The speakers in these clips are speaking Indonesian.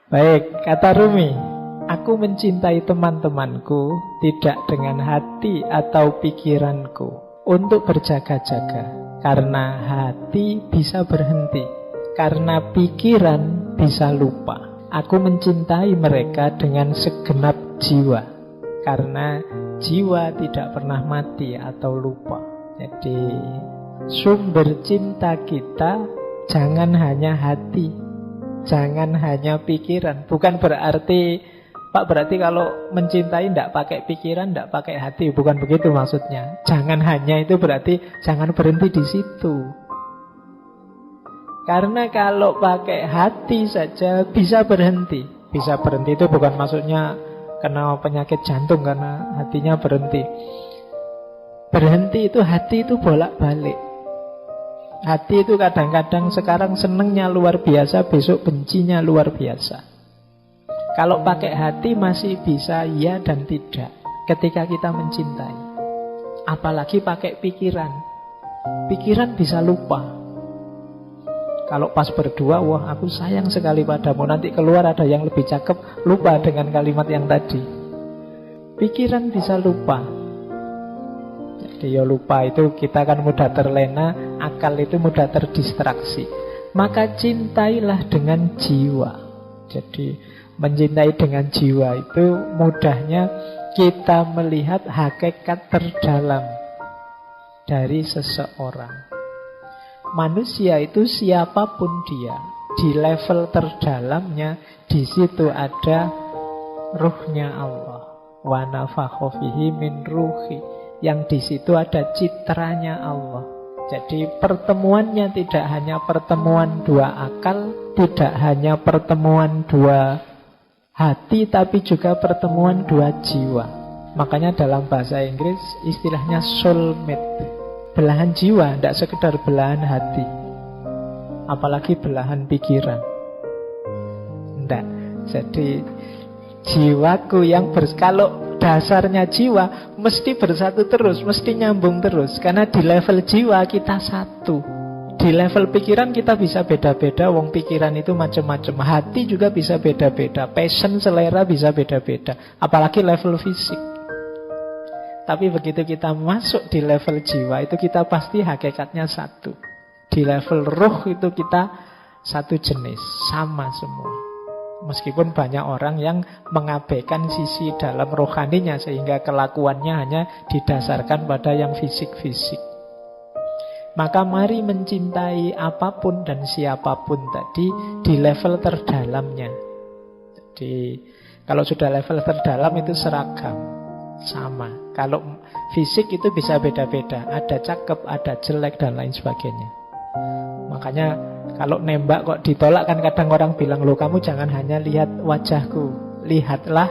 Baik, kata Rumi, aku mencintai teman-temanku tidak dengan hati atau pikiranku untuk berjaga-jaga. Karena hati bisa berhenti, karena pikiran bisa lupa. Aku mencintai mereka dengan segenap jiwa, karena jiwa tidak pernah mati atau lupa. Jadi sumber cinta kita jangan hanya hati, jangan hanya pikiran. Bukan berarti, Pak, berarti kalau mencintai tidak pakai pikiran, tidak pakai hati. Bukan begitu maksudnya. Jangan hanya itu berarti jangan berhenti di situ. Karena kalau pakai hati saja bisa berhenti. Bisa berhenti itu bukan maksudnya kena penyakit jantung karena hatinya berhenti. Berhenti itu hati itu bolak-balik. Hati itu kadang-kadang sekarang senengnya luar biasa, besok bencinya luar biasa. Kalau pakai hati masih bisa ya dan tidak ketika kita mencintai. Apalagi pakai pikiran. Pikiran bisa lupa. Kalau pas berdua, wah aku sayang sekali padamu, nanti keluar ada yang lebih cakep, lupa dengan kalimat yang tadi. Pikiran bisa lupa. Jadi ya lupa itu kita kan mudah terlena, akal itu mudah terdistraksi. Maka cintailah dengan jiwa. Jadi mencintai dengan jiwa itu mudahnya kita melihat hakikat terdalam dari seseorang. Manusia itu siapapun dia, di level terdalamnya, di situ ada ruhnya Allah. Wa nafakha fihi min ruhi. Yang di situ ada citranya Allah. Jadi pertemuannya tidak hanya pertemuan dua akal, tidak hanya pertemuan dua hati, tapi juga pertemuan dua jiwa. Makanya dalam bahasa Inggris istilahnya soulmate. Belahan jiwa, tidak sekedar belahan hati. Apalagi belahan pikiran. Tidak. Jadi jiwaku yang kalau dasarnya jiwa mesti bersatu terus, mesti nyambung terus. Karena di level jiwa kita satu. Di level pikiran kita bisa beda-beda. Wong pikiran itu macam-macam. Hati juga bisa beda-beda. Passion, selera bisa beda-beda. Apalagi level fisik. Tapi begitu kita masuk di level jiwa, itu kita pasti hakikatnya satu. Di level ruh itu kita satu jenis, sama semua. Meskipun banyak orang yang mengabaikan sisi dalam rohaninya, sehingga kelakuannya hanya didasarkan pada yang fisik-fisik. Maka mari mencintai apapun dan siapapun tadi di level terdalamnya. Jadi kalau sudah level terdalam itu seragam, sama. Kalau fisik itu bisa beda-beda, ada cakep, ada jelek dan lain sebagainya. Makanya kalau nembak kok ditolak kan kadang orang bilang, loh kamu jangan hanya lihat wajahku, lihatlah.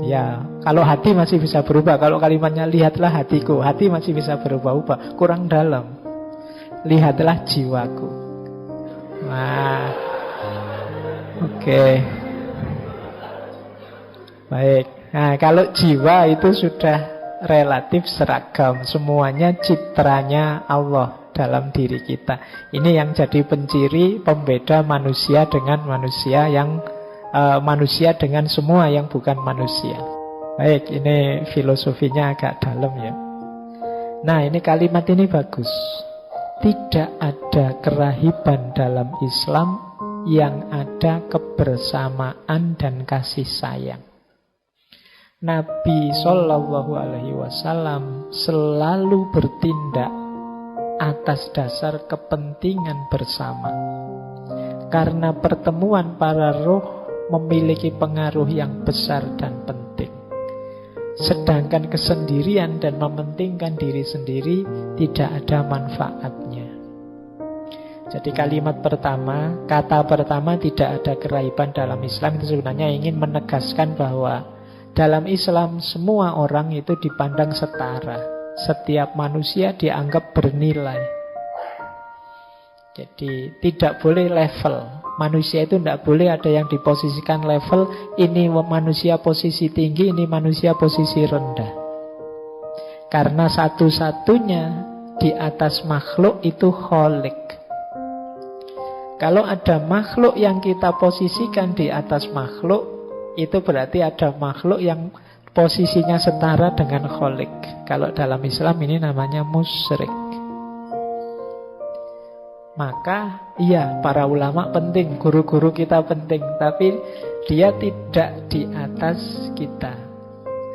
Ya, kalau hati masih bisa berubah. Kalau kalimatnya lihatlah hatiku, hati masih bisa berubah-ubah, kurang dalam. Lihatlah jiwaku. Nah, oke. Baik. Nah, kalau jiwa itu sudah relatif seragam. Semuanya citranya Allah dalam diri kita. Ini yang jadi penciri pembeda manusia dengan manusia yang manusia dengan semua yang bukan manusia. Baik, ini filosofinya agak dalam ya. Nah, ini kalimat ini bagus. Tidak ada kerahiban dalam Islam yang ada kebersamaan dan kasih sayang. Nabi Shallallahu Alaihi Wasallam selalu bertindak atas dasar kepentingan bersama. Karena pertemuan para roh memiliki pengaruh yang besar dan penting. Sedangkan kesendirian dan mementingkan diri sendiri tidak ada manfaatnya. Jadi kalimat pertama, kata pertama tidak ada kerahiban dalam Islam itu sebenarnya ingin menegaskan bahwa dalam Islam semua orang itu dipandang setara. Setiap manusia dianggap bernilai. Jadi tidak boleh level. Manusia itu tidak boleh ada yang diposisikan level. Ini manusia posisi tinggi, ini manusia posisi rendah. Karena satu-satunya di atas makhluk itu Khalik. Kalau ada makhluk yang kita posisikan di atas makhluk, itu berarti ada makhluk yang posisinya setara dengan Khalik. Kalau dalam Islam ini namanya musyrik. Maka iya, para ulama penting, guru-guru kita penting, tapi dia tidak di atas kita.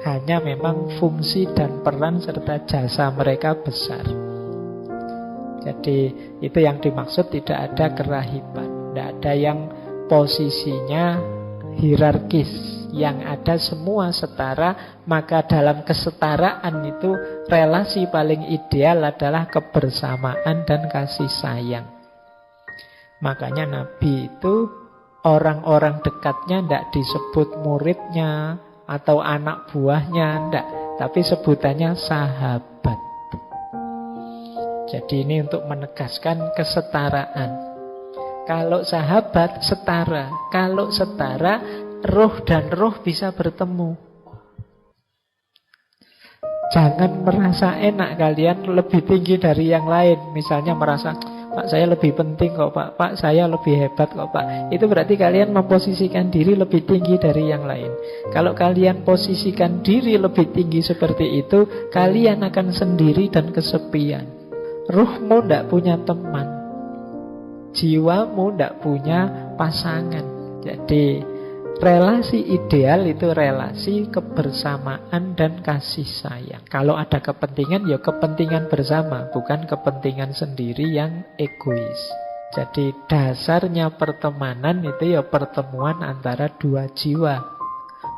Hanya memang fungsi dan peran serta jasa mereka besar. Jadi itu yang dimaksud tidak ada kerahiban, tidak ada yang posisinya hierarkis, yang ada semua setara. Maka dalam kesetaraan itu relasi paling ideal adalah kebersamaan dan kasih sayang. Makanya Nabi itu orang-orang dekatnya tidak disebut muridnya atau anak buahnya, tidak, tapi sebutannya sahabat. Jadi ini untuk menegaskan kesetaraan. Kalau sahabat setara, kalau setara roh dan roh bisa bertemu. Jangan merasa enak kalian lebih tinggi dari yang lain. Misalnya merasa, Pak saya lebih penting kok Pak, Pak saya lebih hebat kok Pak. Itu berarti kalian memposisikan diri lebih tinggi dari yang lain. Kalau kalian posisikan diri lebih tinggi seperti itu, kalian akan sendiri dan kesepian. Ruhmu tidak punya teman, jiwamu tidak punya pasangan. Jadi relasi ideal itu relasi kebersamaan dan kasih sayang. Kalau ada kepentingan, ya kepentingan bersama, bukan kepentingan sendiri yang egois. Jadi dasarnya pertemanan itu ya pertemuan antara dua jiwa.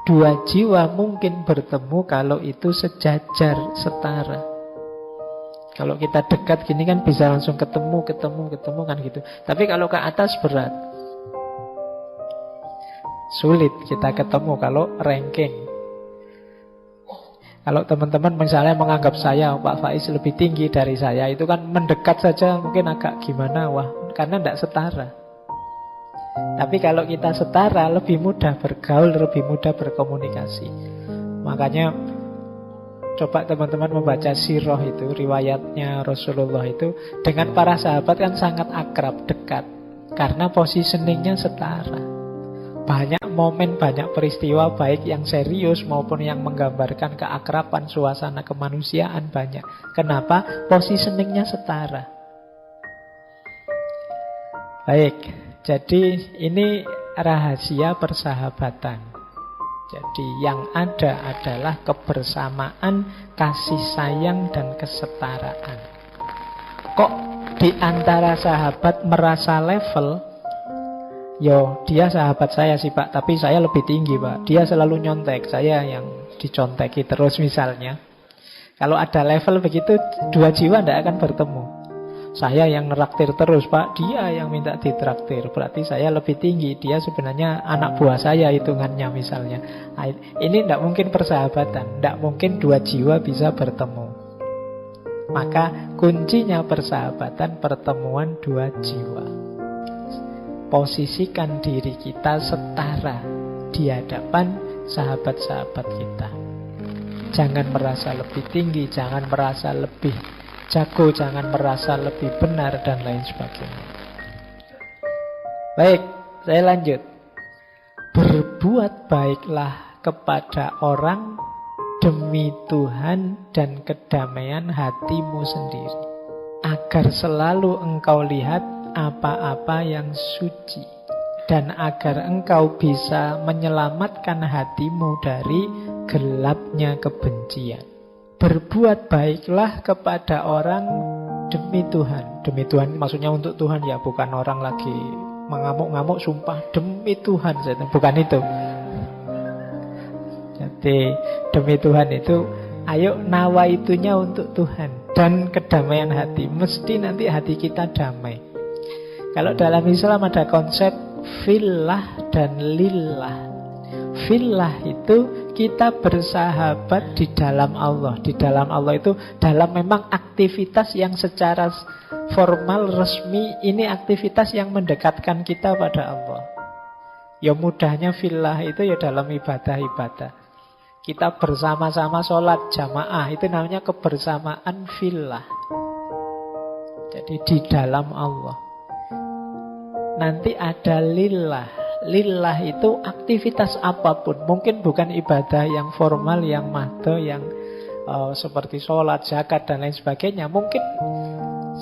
Dua jiwa mungkin bertemu kalau itu sejajar, setara. Kalau kita dekat gini kan bisa langsung ketemu kan gitu. Tapi kalau ke atas berat. Sulit kita ketemu kalau ranking. Kalau teman-teman misalnya menganggap saya, Pak Faiz lebih tinggi dari saya, itu kan mendekat saja mungkin agak gimana, wah, karena tidak setara. Tapi kalau kita setara, lebih mudah bergaul, lebih mudah berkomunikasi. Makanya coba teman-teman membaca sirah itu, riwayatnya Rasulullah itu, dengan para sahabat kan sangat akrab, dekat, karena positioningnya setara. Banyak momen, banyak peristiwa, baik yang serius maupun yang menggambarkan keakraban, suasana kemanusiaan banyak. Kenapa? Positioningnya setara. Baik, jadi ini rahasia persahabatan. Jadi yang ada adalah kebersamaan, kasih sayang, dan kesetaraan. Kok di antara sahabat merasa level? Yo, dia sahabat saya sih Pak, tapi saya lebih tinggi Pak. Dia selalu nyontek, saya yang diconteki terus misalnya. Kalau ada level begitu, dua jiwa tidak akan bertemu. Saya yang neraktir terus Pak, dia yang minta ditraktir. Berarti saya lebih tinggi, dia sebenarnya anak buah saya hitungannya misalnya. Ini tidak mungkin persahabatan, tidak mungkin dua jiwa bisa bertemu. Maka kuncinya persahabatan, pertemuan dua jiwa. Posisikan diri kita setara di hadapan sahabat-sahabat kita. Jangan merasa lebih tinggi, jangan merasa lebih jago, jangan merasa lebih benar, dan lain sebagainya. Baik, saya lanjut. Berbuat baiklah kepada orang demi Tuhan dan kedamaian hatimu sendiri, agar selalu engkau lihat apa-apa yang suci, dan agar engkau bisa menyelamatkan hatimu dari gelapnya kebencian. Berbuat baiklah kepada orang demi Tuhan. Demi Tuhan maksudnya untuk Tuhan ya, bukan orang lagi mengamuk-ngamuk sumpah demi Tuhan, bukan itu. Jadi demi Tuhan itu ayo nawaitunya untuk Tuhan dan kedamaian hati. Mesti nanti hati kita damai. Kalau dalam Islam ada konsep fillah dan lillah. Fillah itu kita bersahabat di dalam Allah. Di dalam Allah itu dalam memang aktivitas yang secara formal, resmi. Ini aktivitas yang mendekatkan kita pada Allah. Ya mudahnya fillah itu ya dalam ibadah-ibadah. Kita bersama-sama sholat jamaah, itu namanya kebersamaan fillah. Jadi di dalam Allah. nanti ada lillah. Lillah itu aktivitas apapun. Mungkin bukan ibadah yang formal, yang mahdo, yang seperti sholat, zakat, dan lain sebagainya. Mungkin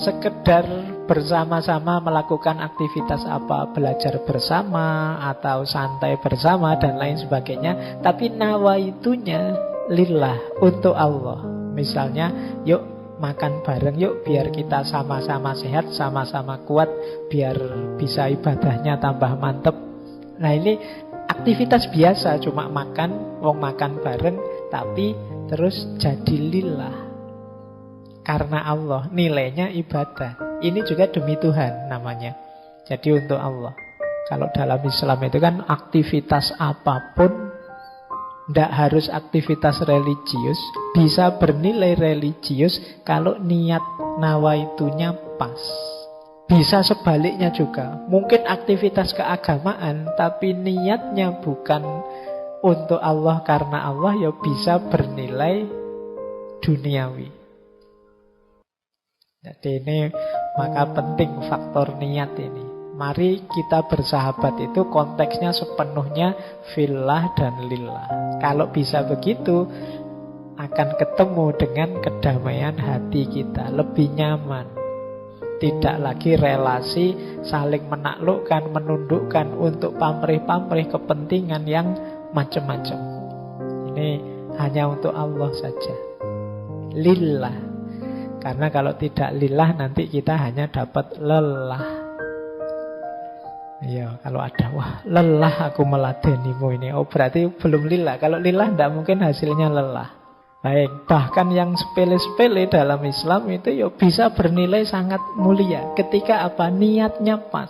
sekedar bersama-sama melakukan aktivitas apa, belajar bersama, atau santai bersama, dan lain sebagainya. Tapi nawaitunya lillah, untuk Allah. Misalnya, yuk makan bareng yuk, biar kita sama-sama sehat, sama-sama kuat, biar bisa ibadahnya tambah mantep. Nah ini aktivitas biasa, cuma makan, wong makan bareng, tapi terus jadi lillah, karena Allah, nilainya ibadah. Ini juga demi Tuhan namanya. Jadi untuk Allah. Kalau dalam Islam itu kan aktivitas apapun, tidak harus aktivitas religius, bisa bernilai religius kalau niat nawaitunya pas. Bisa sebaliknya juga. Mungkin aktivitas keagamaan, tapi niatnya bukan untuk Allah karena Allah, ya bisa bernilai duniawi. Jadi ini maka penting faktor niat ini. Mari kita bersahabat itu konteksnya sepenuhnya fillah dan lillah. Kalau bisa begitu, akan ketemu dengan kedamaian hati kita, lebih nyaman. Tidak lagi relasi saling menaklukkan, menundukkan untuk pamrih-pamrih kepentingan yang macam-macam. Ini hanya untuk Allah saja. Lillah. Karena kalau tidak lillah nanti kita hanya dapat lelah. Ya, kalau ada, wah lelah aku meladenimu ini, oh berarti belum lillah. Kalau lillah tidak mungkin hasilnya lelah. Baik, bahkan yang sepele-sepele dalam Islam itu ya bisa bernilai sangat mulia ketika apa? Niatnya pas.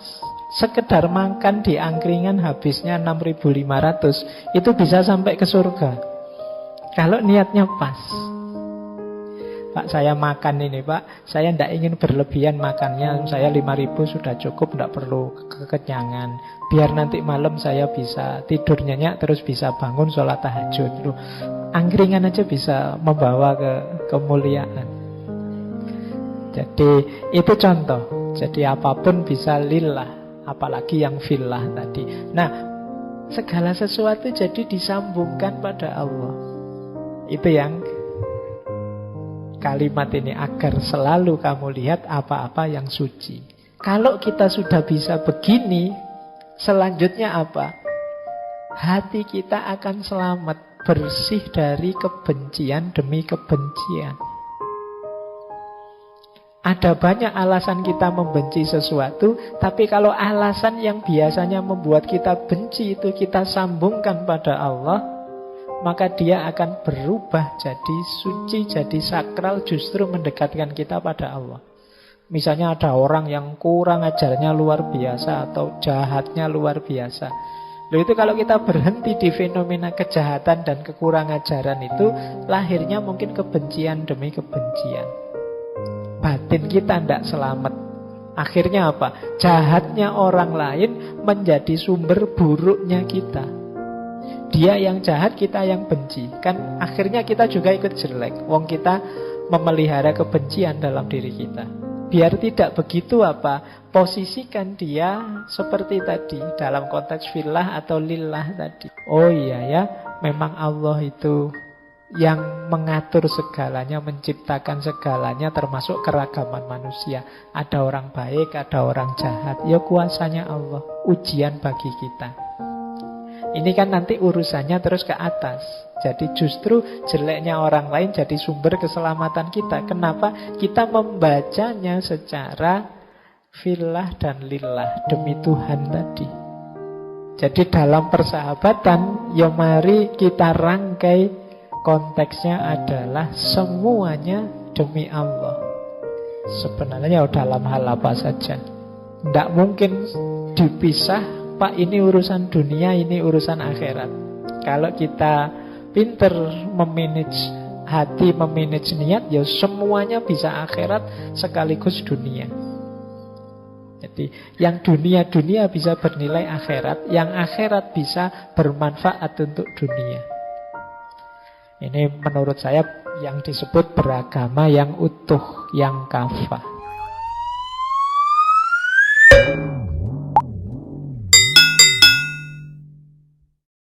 Sekedar makan di angkringan habisnya 6.500, itu bisa sampai ke surga kalau niatnya pas. Pak, saya makan ini Pak, saya tidak ingin berlebihan makannya, saya 5.000 sudah cukup, tidak perlu kekenyangan. Biar nanti malam saya bisa tidur nyenyak, terus bisa bangun sholat tahajud. Loh, angkringan aja bisa membawa ke kemuliaan. Jadi itu contoh. Jadi apapun bisa lillah, apalagi yang fillah tadi. Nah, segala sesuatu jadi disambungkan pada Allah. Itu yang kalimat ini, agar selalu kamu lihat apa-apa yang suci. Kalau kita sudah bisa begini, selanjutnya apa? Hati kita akan selamat, bersih dari kebencian demi kebencian. Ada banyak alasan kita membenci sesuatu, tapi kalau alasan yang biasanya membuat kita benci itu kita sambungkan pada Allah, maka dia akan berubah jadi suci, jadi sakral, justru mendekatkan kita pada Allah. Misalnya ada orang yang kurang ajarnya luar biasa atau jahatnya luar biasa. Loh, itu kalau kita berhenti di fenomena kejahatan dan kekurang ajaran itu, lahirnya mungkin kebencian demi kebencian. Batin kita tidak selamat. Akhirnya apa? Jahatnya orang lain menjadi sumber buruknya kita. Dia yang jahat, kita yang benci. Kan akhirnya kita juga ikut jelek. Wong kita memelihara kebencian dalam diri kita. Biar tidak begitu apa? Posisikan dia seperti tadi, dalam konteks fillah atau lillah tadi. Oh iya ya, memang Allah itu yang mengatur segalanya, menciptakan segalanya, termasuk keragaman manusia. Ada orang baik, ada orang jahat. Ya kuasanya Allah, ujian bagi kita. Ini kan nanti urusannya terus ke atas. Jadi justru jeleknya orang lain jadi sumber keselamatan kita. Kenapa? Kita membacanya secara fillah dan lillah, demi Tuhan tadi. Jadi dalam persahabatan, ya mari kita rangkai konteksnya adalah semuanya demi Allah. Sebenarnya dalam hal apa saja, tidak mungkin dipisah. Pak, ini urusan dunia, ini urusan akhirat. Kalau kita pinter memanage hati, memanage niat, ya semuanya bisa akhirat sekaligus dunia. Jadi yang dunia-dunia bisa bernilai akhirat, yang akhirat bisa bermanfaat untuk dunia. Ini menurut saya yang disebut beragama yang utuh, yang kafah.